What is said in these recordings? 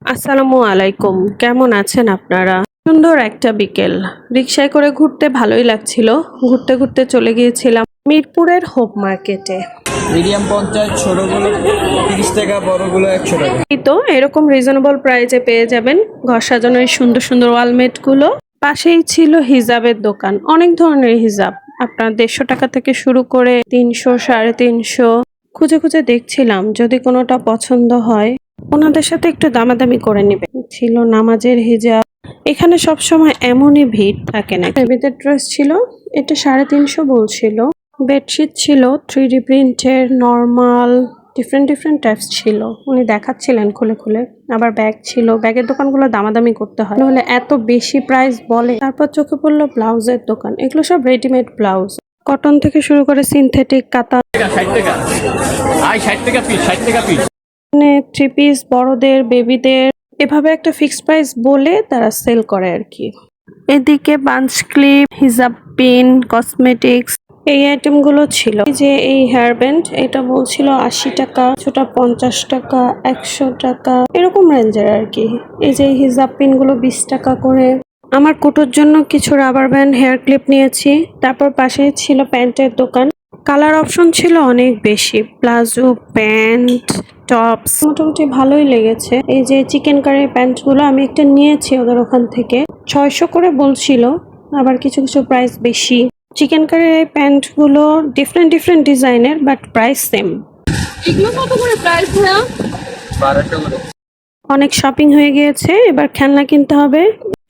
আসসালামু আলাইকুম। কেমন আছেন আপনারা? সুন্দর একটা বিকেল। রিকশায় করে ঘুরতে ভালোই লাগছিল। ঘুরতে ঘুরতে চলে গিয়েছিলাম মিরপুরের হোপ মার্কেটে। মিডিয়াম 50, ছোটগুলো 30 টাকা, বড়গুলো 100 টাকা। এই তো এরকম রিজনেবল প্রাইসে পেয়ে যাবেন ঘর সাজানোর এই সুন্দর সুন্দর ওয়ালমেট গুলো। পাশেই ছিল হিজাবের দোকান, অনেক ধরনের হিজাব, আপনার 150 টাকা থেকে শুরু করে 300, 350। খুঁজে খুঁজে দেখছিলাম যদি কোনোটা পছন্দ হয় ওনাদের সাথে একটু দামাদামি করে নেবে। ছিল নামাজের হিজাব। এখানে সব সময় এমনই ভিড় থাকে না। বেবিদের ড্রেস ছিল, এটা 350 বলছিল। বেডশিট ছিল 3D প্রিন্টের, নর্মাল, ডিফারেন্ট ডিফারেন্ট টাইপস ছিল। উনি দেখাচ্ছিলেন খুলে খুলে। আবার ব্যাগ ছিল, ব্যাগের দোকানগুলো দামাদামি করতে হয়, নাহলে এত বেশি প্রাইস বলে। তারপর চোখে পড়লো ব্লাউজের দোকান, এগুলো সব রেডিমেড ব্লাউজ, কটন থেকে শুরু করে সিনথেটিক, কাতান। 60 টাকা, 60 টাকা পিস, 60 টাকা পিস। থ্রি পিস বড়দের, বেবিদের, এভাবে একটা ফিক্সড প্রাইস বলে তারা সেল করে আর কি। এদিকে পাঞ্চ ক্লিপ, হিজাব পিন, কসমেটিক্স, এই আইটেম গুলো ছিল। এই যে এই হেয়ার ব্যান্ড, এটা বলছিল 80 টাকা, ছোটা 50 টাকা, 100 টাকা, এরকম রেঞ্জের আর কি। এই যে হিজাব পিন গুলো 20 টাকা করে। আমার কোটোর জন্য কিছু রাবার ব্যান্ড, হেয়ার ক্লিপ নিয়েছি। তারপর পাশে ছিল প্যান্টের দোকান। কালার অপশন ছিল অনেক বেশি, প্লাজো, প্যান্ট, টপস, মোটামুটি ভালোই লেগেছে। এই যে চিকেন কারি প্যান্ট গুলো আমি একটা নিয়েছি ওদের ওখান থেকে, 600 করে বলছিল, আবার কিছু কিছু প্রাইস বেশি। চিকেন কারি এই প্যান্ট গুলো ডিফারেন্ট ডিফারেন্ট ডিজাইনের, বাট প্রাইস সেম। এগুলো কত করে প্রাইস ভাইয়া? 1200 করে। অনেক শপিং হয়ে গিয়েছে, এবার খেলনা কিনতে হবে।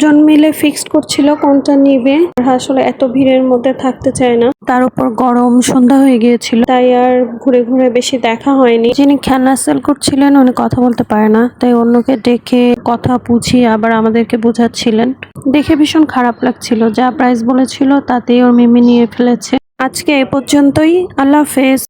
জন মিলে ফিক্সড করছিল কোনটা নিবে। আসলে এত ভিড়ের মধ্যে থাকতে চায় না, তার উপর গরম, সন্ধ্যা হয়ে গিয়েছিল, তাই আর ঘুরে ঘুরে বেশি দেখা হয়নি। যিনি খেলনা সেল করছিলেন উনি কথা বলতে পারে না, তাই অন্যকে ডেকে কথা বুঝিয়ে আবার আমাদেরকে বোঝাচ্ছিলেন। দেখে ভীষণ খারাপ লাগছিল, যা প্রাইস বলেছিল তাতেই ওর মিমি নিয়ে ফেলেছে। আজকে এ পর্যন্তই, আল্লাহ হাফেজ।